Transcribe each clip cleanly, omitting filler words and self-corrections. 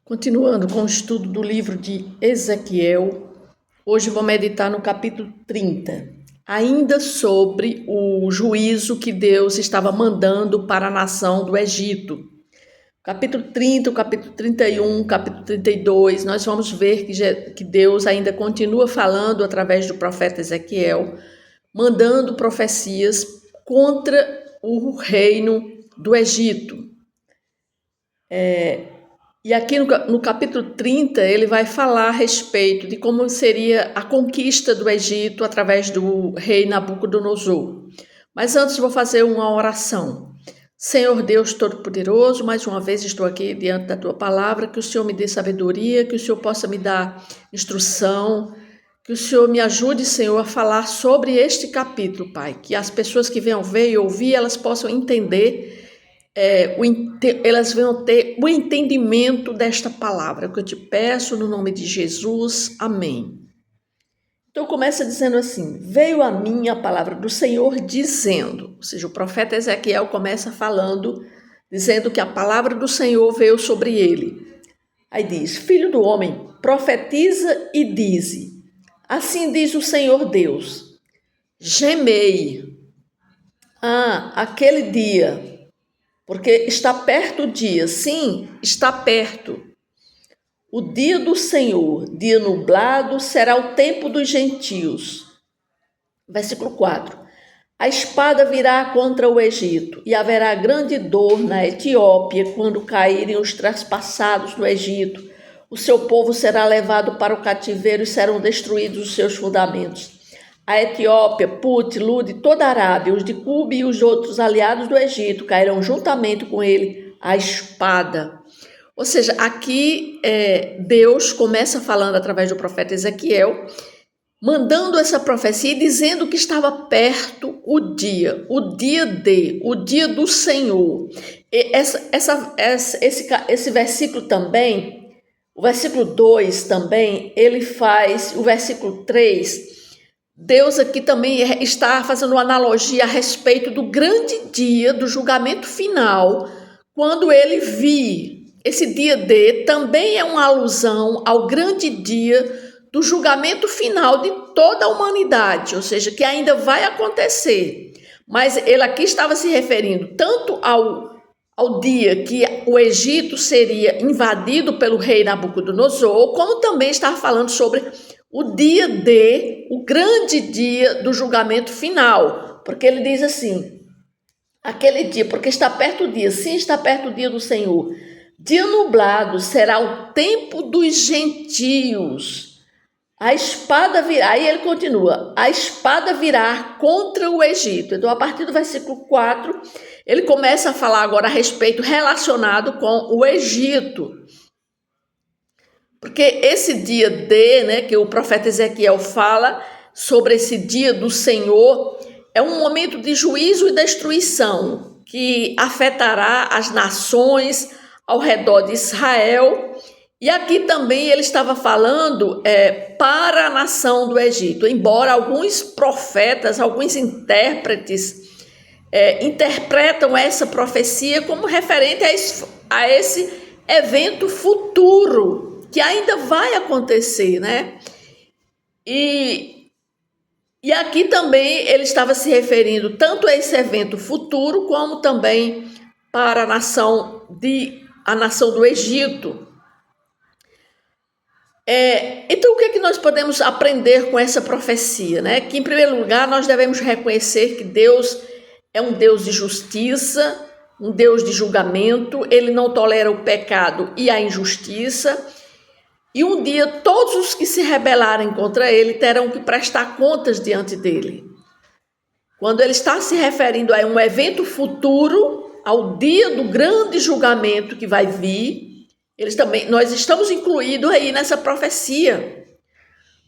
Continuando com o estudo do livro de Ezequiel, hoje vou meditar no capítulo 30, ainda sobre o juízo que Deus estava mandando para a nação do Egito. Capítulo 30, o capítulo 31, o capítulo 32, nós vamos ver que Deus ainda continua falando através do profeta Ezequiel, mandando profecias contra o reino do Egito. E aqui no capítulo 30, ele vai falar a respeito de como seria a conquista do Egito através do rei Nabucodonosor. Mas antes vou fazer uma oração. Senhor Deus Todo-Poderoso, mais uma vez estou aqui diante da Tua palavra, que o Senhor me dê sabedoria, que o Senhor possa me dar instrução, que o Senhor me ajude, Senhor, a falar sobre este capítulo, Pai, que as pessoas que venham ver e ouvir, elas possam entender, elas venham ter o entendimento desta palavra, que eu te peço no nome de Jesus, amém. Então começa dizendo assim: veio a mim a palavra do Senhor dizendo, ou seja, o profeta Ezequiel começa falando, dizendo que a palavra do Senhor veio sobre ele. Aí diz: filho do homem, profetiza e dize, assim diz o Senhor Deus, gemei, aquele dia, porque está perto o dia, sim, está perto. O dia do Senhor, dia nublado, será o tempo dos gentios. Versículo 4. A espada virá contra o Egito, e haverá grande dor na Etiópia quando caírem os traspassados do Egito. O seu povo será levado para o cativeiro e serão destruídos os seus fundamentos. A Etiópia, Put, Lud, toda a Arábia, os de Cube e os outros aliados do Egito cairão juntamente com ele a espada. Ou seja, aqui Deus começa falando através do profeta Ezequiel, mandando essa profecia e dizendo que estava perto o dia do Senhor. E esse versículo também, o versículo 2 também, ele faz, o versículo 3, Deus aqui também está fazendo uma analogia a respeito do grande dia do julgamento final, quando ele vir. Esse dia D também é uma alusão ao grande dia do julgamento final de toda a humanidade, ou seja, que ainda vai acontecer. Mas ele aqui estava se referindo tanto ao dia que o Egito seria invadido pelo rei Nabucodonosor, como também estava falando sobre o dia D, o grande dia do julgamento final, porque ele diz assim, aquele dia, porque está perto o dia, sim, está perto o dia do Senhor, dia nublado será o tempo dos gentios, a espada virá, aí ele continua, a espada virá contra o Egito. Então, a partir do versículo 4, ele começa a falar agora a respeito relacionado com o Egito. Porque esse dia D, né, que o profeta Ezequiel fala sobre esse dia do Senhor, é um momento de juízo e destruição que afetará as nações ao redor de Israel. E aqui também ele estava falando para a nação do Egito, embora alguns profetas, alguns intérpretes interpretam essa profecia como referente a esse evento futuro, que ainda vai acontecer, né? E aqui também ele estava se referindo tanto a esse evento futuro, como também para a nação do Egito. Então, o que é que nós podemos aprender com essa profecia, né? Que, em primeiro lugar, nós devemos reconhecer que Deus é um Deus de justiça, um Deus de julgamento, ele não tolera o pecado e a injustiça, e um dia todos os que se rebelarem contra ele terão que prestar contas diante dele. Quando ele está se referindo a um evento futuro, ao dia do grande julgamento que vai vir, nós estamos incluídos aí nessa profecia,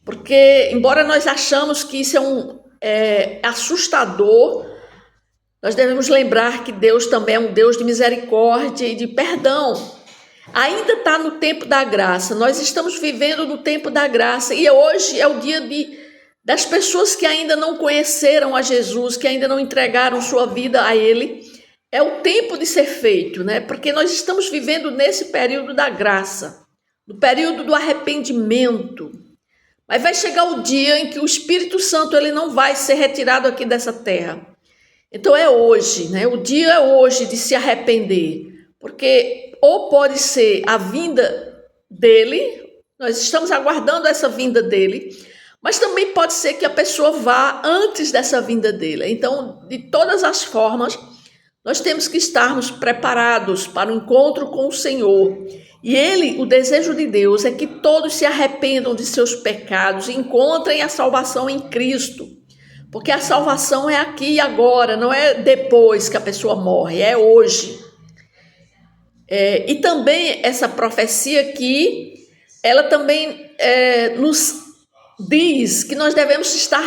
porque embora nós achamos que isso é assustador, nós devemos lembrar que Deus também é um Deus de misericórdia e de perdão. Ainda está no tempo da graça, nós estamos vivendo no tempo da graça, e hoje é o dia das pessoas que ainda não conheceram a Jesus, que ainda não entregaram sua vida a Ele. É o tempo de ser feito, né? Porque nós estamos vivendo nesse período da graça. no período do arrependimento. Mas vai chegar o dia em que o Espírito Santo ele não vai ser retirado aqui dessa terra. Então é hoje, né? O dia é hoje de se arrepender, porque ou pode ser a vinda dele, nós estamos aguardando essa vinda dele, mas também pode ser que a pessoa vá antes dessa vinda dele. Então, de todas as formas, nós temos que estarmos preparados para o encontro com o Senhor. E o desejo de Deus é que todos se arrependam de seus pecados e encontrem a salvação em Cristo. Porque a salvação é aqui e agora, não é depois que a pessoa morre, é hoje. E também essa profecia aqui, ela também nos diz que nós devemos estar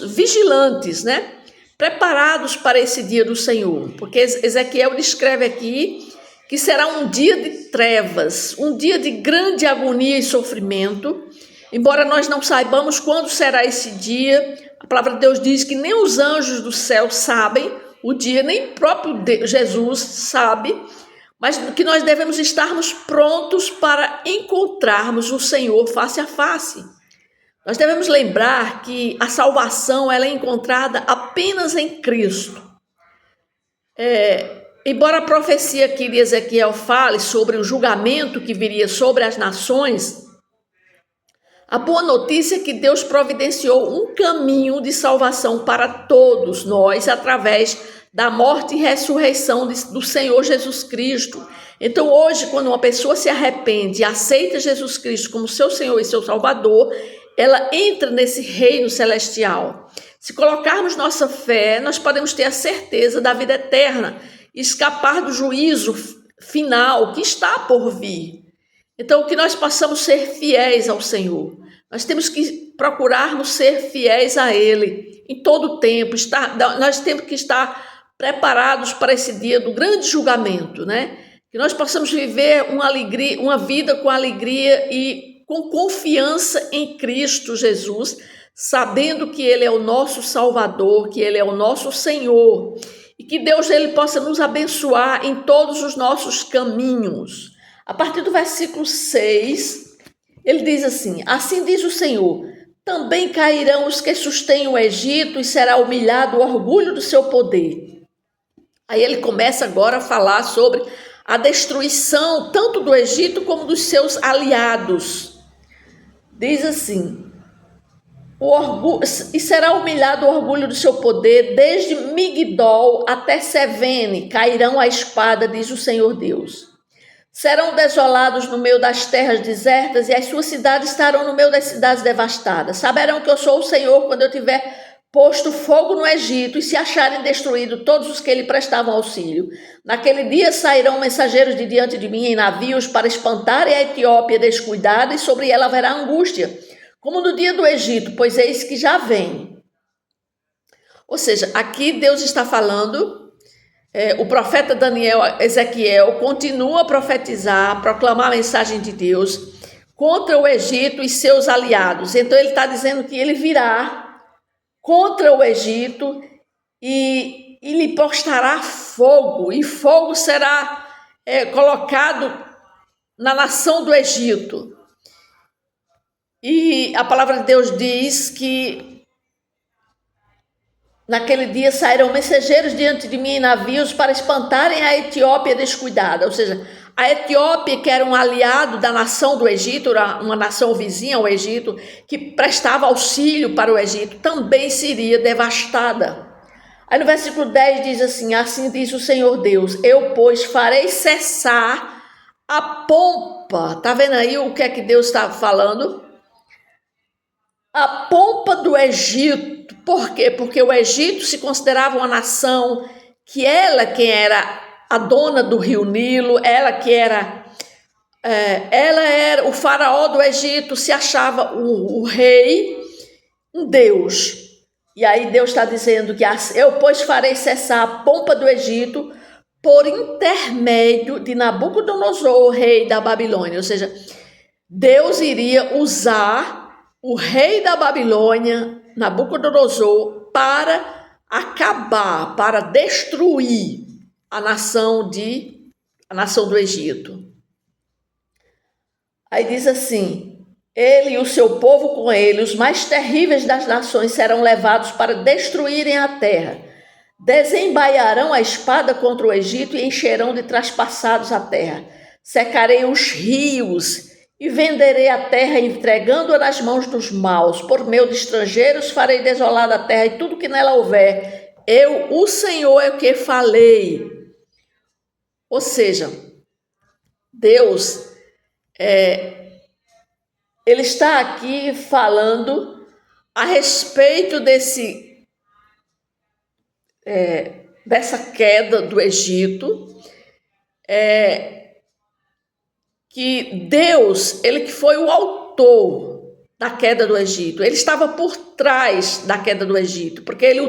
vigilantes, né? Preparados para esse dia do Senhor. Porque Ezequiel descreve aqui que será um dia de trevas, um dia de grande agonia e sofrimento. Embora nós não saibamos quando será esse dia, a palavra de Deus diz que nem os anjos do céu sabem o dia, nem o próprio Jesus sabe, mas que nós devemos estarmos prontos para encontrarmos o Senhor face a face. Nós devemos lembrar que a salvação ela é encontrada apenas em Cristo. Embora a profecia aqui de Ezequiel fale sobre o julgamento que viria sobre as nações, a boa notícia é que Deus providenciou um caminho de salvação para todos nós através da morte e ressurreição do Senhor Jesus Cristo. Então hoje, quando uma pessoa se arrepende e aceita Jesus Cristo como seu Senhor e seu Salvador, ela entra nesse reino celestial. Se colocarmos nossa fé, nós podemos ter a certeza da vida eterna e escapar do juízo final que está por vir. Então, que nós possamos ser fiéis ao Senhor. Nós temos que procurarmos ser fiéis a Ele em todo o tempo. Nós temos que estar preparados para esse dia do grande julgamento, né? Que nós possamos viver uma vida com alegria e com confiança em Cristo Jesus, sabendo que Ele é o nosso Salvador, que Ele é o nosso Senhor, e que Deus ele possa nos abençoar em todos os nossos caminhos. A partir do versículo 6, ele diz assim: assim diz o Senhor, também cairão os que sustêm o Egito e será humilhado o orgulho do seu poder. Aí ele começa agora a falar sobre a destruição tanto do Egito como dos seus aliados. Diz assim: e será humilhado o orgulho do seu poder, desde Migdol até Sevene, cairão a espada, diz o Senhor Deus. Serão desolados no meio das terras desertas, e as suas cidades estarão no meio das cidades devastadas. Saberão que eu sou o Senhor quando eu tiver posto fogo no Egito, e se acharem destruídos todos os que lhe prestavam auxílio. Naquele dia sairão mensageiros de diante de mim em navios para espantarem a Etiópia descuidada, e sobre ela haverá angústia, como no dia do Egito, pois eis que já vem. Ou seja, aqui Deus está falando, o profeta Ezequiel continua a profetizar, a proclamar a mensagem de Deus contra o Egito e seus aliados. Então ele está dizendo que ele virá contra o Egito e lhe postará fogo, e fogo será colocado na nação do Egito. E a palavra de Deus diz que naquele dia sairão mensageiros diante de mim em navios para espantarem a Etiópia descuidada. Ou seja, a Etiópia, que era um aliado da nação do Egito, uma nação vizinha ao Egito, que prestava auxílio para o Egito, também seria devastada. Aí no versículo 10 diz assim: assim diz o Senhor Deus, eu, pois, farei cessar a pompa. Tá vendo aí o que é que Deus está falando? A pompa do Egito. Por quê? Porque o Egito se considerava uma nação que quem era a dona do rio Nilo, ela era o faraó do Egito, se achava o rei, um Deus. E aí Deus está dizendo que eu, pois, farei cessar a pompa do Egito por intermédio de Nabucodonosor, rei da Babilônia. Ou seja, Deus iria usar o rei da Babilônia, Nabucodonosor, para acabar, para destruir a nação do Egito. Aí diz assim: ele e o seu povo com ele, os mais terríveis das nações, serão levados para destruírem a terra. Desembaiarão a espada contra o Egito e encherão de traspassados a terra. Secarei os rios e venderei a terra, entregando-a nas mãos dos maus. Por meio de estrangeiros farei desolada a terra e tudo que nela houver. Eu, o Senhor, é o que falei. Ou seja, Deus, ele está aqui falando a respeito dessa queda do Egito, que Deus, ele que foi o autor da queda do Egito, ele estava por trás da queda do Egito, porque ele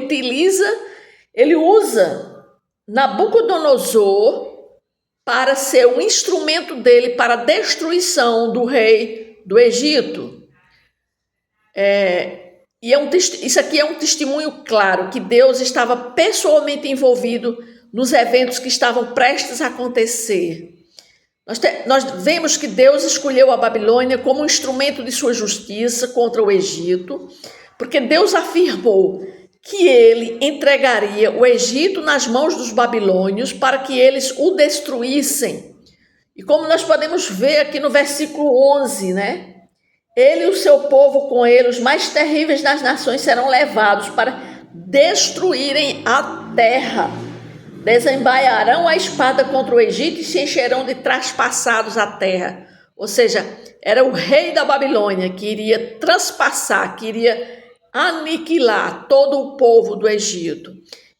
usa Nabucodonosor para ser um instrumento dele para a destruição do rei do Egito. Isso aqui é um testemunho claro que Deus estava pessoalmente envolvido nos eventos que estavam prestes a acontecer. Nós vemos que Deus escolheu a Babilônia como um instrumento de sua justiça contra o Egito, porque Deus afirmou que ele entregaria o Egito nas mãos dos babilônios para que eles o destruíssem. E como nós podemos ver aqui no versículo 11, né? Ele e o seu povo com ele, os mais terríveis das nações, serão levados para destruírem a terra. Desembaiarão a espada contra o Egito e se encherão de traspassados a terra. Ou seja, era o rei da Babilônia que iria traspassar, que iria aniquilar todo o povo do Egito.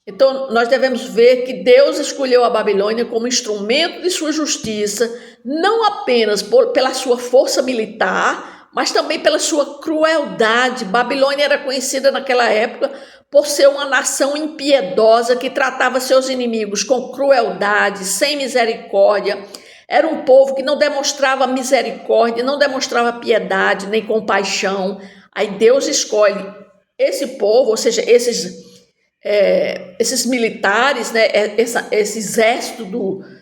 Então, nós devemos ver que Deus escolheu a Babilônia como instrumento de sua justiça, não apenas pela sua força militar, mas também pela sua crueldade. Babilônia era conhecida naquela época por ser uma nação impiedosa que tratava seus inimigos com crueldade, sem misericórdia. Era um povo que não demonstrava misericórdia, não demonstrava piedade nem compaixão. Aí Deus escolhe esse povo, ou seja, esses militares, né, esse exército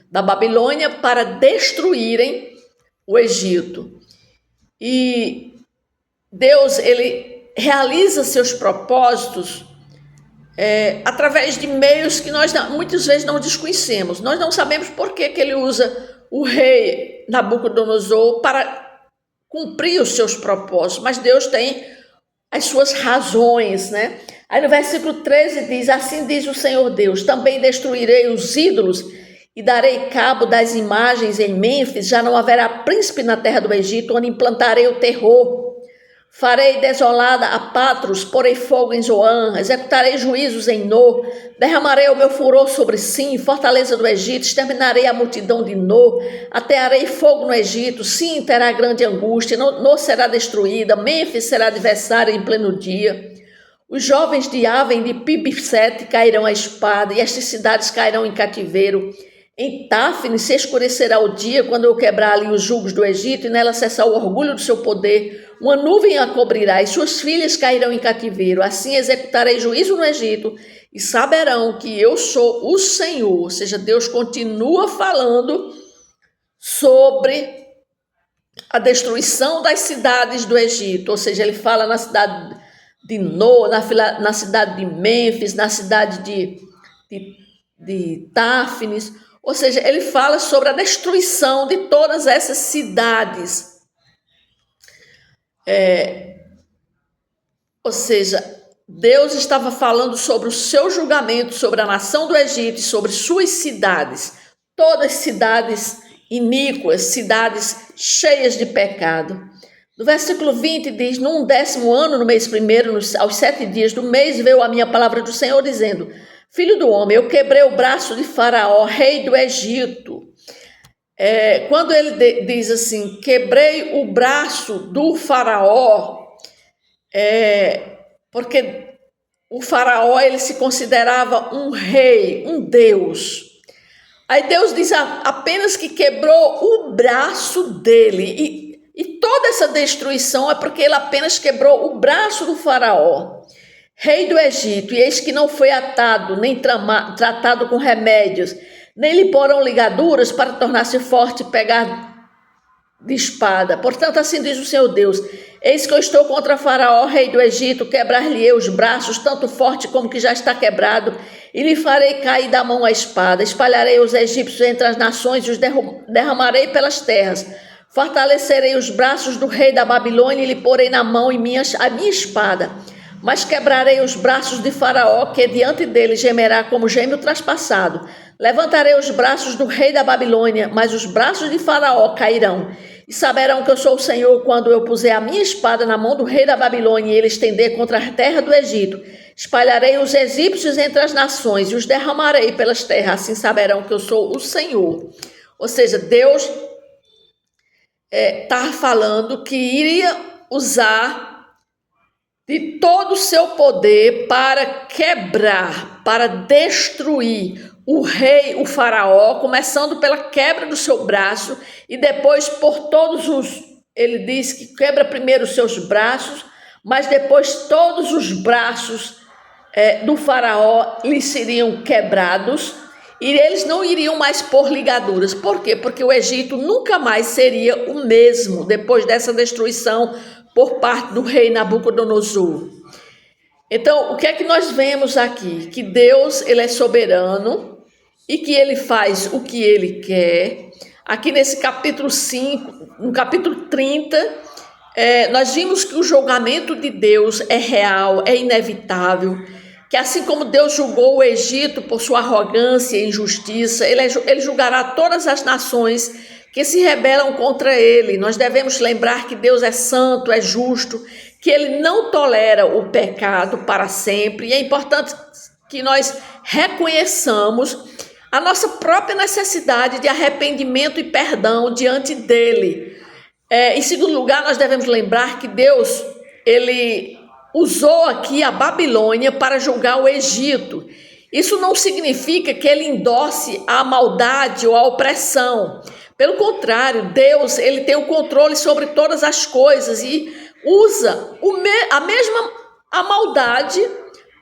da Babilônia, para destruírem o Egito. E Deus, ele realiza seus propósitos através de meios que nós muitas vezes não desconhecemos. Nós não sabemos por que ele usa o rei Nabucodonosor para cumprir os seus propósitos, mas Deus tem as suas razões, né? Aí no versículo 13 diz: assim diz o Senhor Deus, também destruirei os ídolos e darei cabo das imagens em Mênfis, já não haverá príncipe na terra do Egito, onde implantarei o terror. Farei desolada a Patros, porei fogo em Zoan, executarei juízos em No, derramarei o meu furor sobre Sim, fortaleza do Egito, exterminarei a multidão de No, atearei fogo no Egito, Sim terá grande angústia, No será destruída, Mênfis será adversária em pleno dia. Os jovens de Aven de Pibsete cairão à espada, e estas cidades cairão em cativeiro. Em Táfne se escurecerá o dia, quando eu quebrar ali os julgos do Egito, e nela cessar o orgulho do seu poder. Uma nuvem a cobrirá, e suas filhas cairão em cativeiro. Assim executarei juízo no Egito, e saberão que eu sou o Senhor. Ou seja, Deus continua falando sobre a destruição das cidades do Egito. Ou seja, ele fala na cidade de No, na cidade de Mênfis, na cidade de Táfnis. Ou seja, ele fala sobre a destruição de todas essas cidades. Ou seja, Deus estava falando sobre o seu julgamento sobre a nação do Egito e sobre suas cidades. Todas cidades iníquas, cidades cheias de pecado. No versículo 20 diz: num 10º ano, no mês primeiro, aos 7 dias do mês, veio a minha palavra do Senhor dizendo: filho do homem, eu quebrei o braço de Faraó, rei do Egito. Quando ele diz assim, quebrei o braço do Faraó, porque o Faraó, ele se considerava um rei, um Deus. Aí Deus diz apenas que quebrou o braço dele, e toda essa destruição é porque ele apenas quebrou o braço do Faraó, rei do Egito, e eis que não foi atado, nem tratado com remédios, nem lhe porão ligaduras para tornar-se forte e pegar de espada. Portanto, assim diz o Senhor Deus: eis que eu estou contra Faraó, rei do Egito, quebrar-lhe-ei os braços, tanto forte como que já está quebrado, e lhe farei cair da mão a espada. Espalharei os egípcios entre as nações e os derramarei pelas terras. Fortalecerei os braços do rei da Babilônia e lhe porei na mão a minha espada. Mas quebrarei os braços de Faraó, que diante dele gemerá como geme o traspassado. Levantarei os braços do rei da Babilônia, mas os braços de Faraó cairão. E saberão que eu sou o Senhor quando eu puser a minha espada na mão do rei da Babilônia e ele estender contra a terra do Egito. Espalharei os egípcios entre as nações e os derramarei pelas terras. Assim saberão que eu sou o Senhor. Ou seja, Deus estava falando que iria usar de todo o seu poder para quebrar, para destruir o rei, o faraó, começando pela quebra do seu braço e depois por todos ele diz que quebra primeiro os seus braços, mas depois todos os braços do faraó lhe seriam quebrados e eles não iriam mais pôr ligaduras. Por quê? Porque o Egito nunca mais seria o mesmo depois dessa destruição por parte do rei Nabucodonosor. Então, o que é que nós vemos aqui? Que Deus, ele é soberano e que ele faz o que ele quer. Aqui nesse capítulo 5, no capítulo 30, nós vimos que o julgamento de Deus é real, é inevitável, que assim como Deus julgou o Egito por sua arrogância e injustiça, ele julgará todas as nações que se rebelam contra ele. Nós devemos lembrar que Deus é santo, é justo, que ele não tolera o pecado para sempre. E é importante que nós reconheçamos a nossa própria necessidade de arrependimento e perdão diante dele. Em segundo lugar, nós devemos lembrar que Deus, ele usou aqui a Babilônia para julgar o Egito. Isso não significa que ele endosse a maldade ou a opressão. Pelo contrário, Deus, ele tem o controle sobre todas as coisas e usa a maldade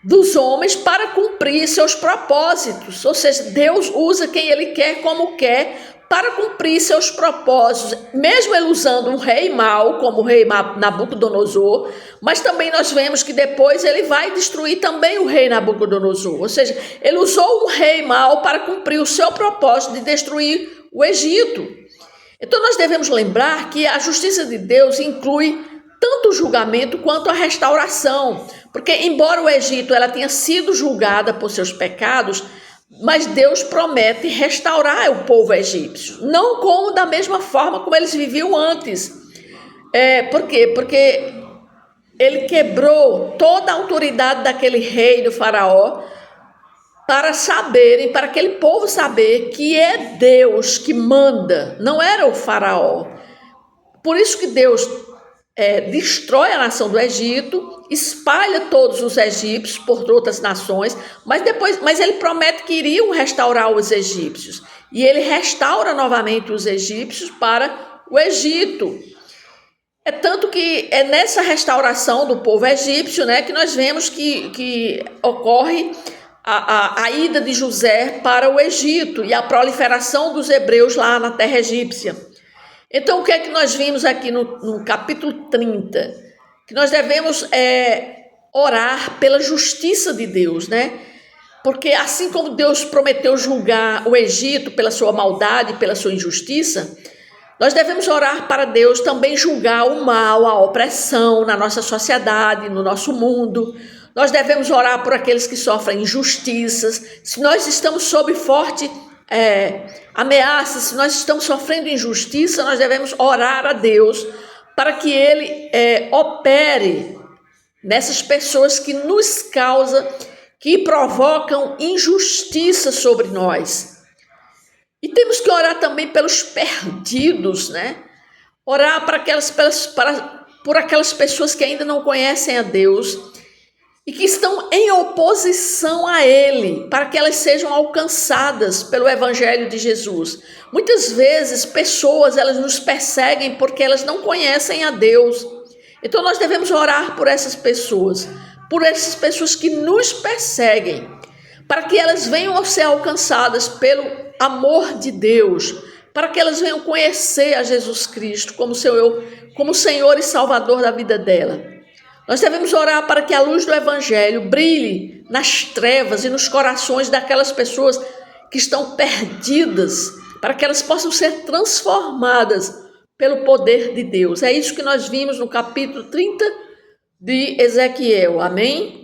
dos homens para cumprir seus propósitos. Ou seja, Deus usa quem ele quer, como quer, para cumprir seus propósitos, mesmo ele usando um rei mau, como o rei Nabucodonosor, mas também nós vemos que depois ele vai destruir também o rei Nabucodonosor. Ou seja, ele usou um rei mau para cumprir o seu propósito de destruir o Egito. Então nós devemos lembrar que a justiça de Deus inclui tanto o julgamento quanto a restauração, porque embora o Egito ela tenha sido julgada por seus pecados, mas Deus promete restaurar o povo egípcio, não como da mesma forma como eles viviam antes. Por quê? Porque ele quebrou toda a autoridade daquele rei, do faraó, para aquele povo saber que é Deus que manda, não era o faraó. Por isso que Deus destrói a nação do Egito, espalha todos os egípcios por outras nações, mas ele promete que iriam restaurar os egípcios. E ele restaura novamente os egípcios para o Egito. É tanto que é nessa restauração do povo egípcio, né, que nós vemos que ocorre a ida de José para o Egito e a proliferação dos hebreus lá na terra egípcia. Então, o que é que nós vimos aqui no capítulo 30? Que nós devemos orar pela justiça de Deus, né? Porque assim como Deus prometeu julgar o Egito pela sua maldade, pela sua injustiça, nós devemos orar para Deus também julgar o mal, a opressão na nossa sociedade, no nosso mundo. Nós devemos orar por aqueles que sofrem injustiças. Se nós estamos sob forte ameaça, se nós estamos sofrendo injustiça, nós devemos orar a Deus para que Ele opere nessas pessoas que nos causam, que provocam injustiça sobre nós. E temos que orar também pelos perdidos, né? Orar por aquelas pessoas que ainda não conhecem a Deus e que estão em oposição a Ele, para que elas sejam alcançadas pelo Evangelho de Jesus. Muitas vezes, pessoas, elas nos perseguem porque elas não conhecem a Deus. Então, nós devemos orar por essas pessoas que nos perseguem, para que elas venham a ser alcançadas pelo amor de Deus, para que elas venham conhecer a Jesus Cristo como Senhor e Salvador da vida dela. Nós devemos orar para que a luz do Evangelho brilhe nas trevas e nos corações daquelas pessoas que estão perdidas, para que elas possam ser transformadas pelo poder de Deus. É isso que nós vimos no capítulo 30 de Ezequiel. Amém?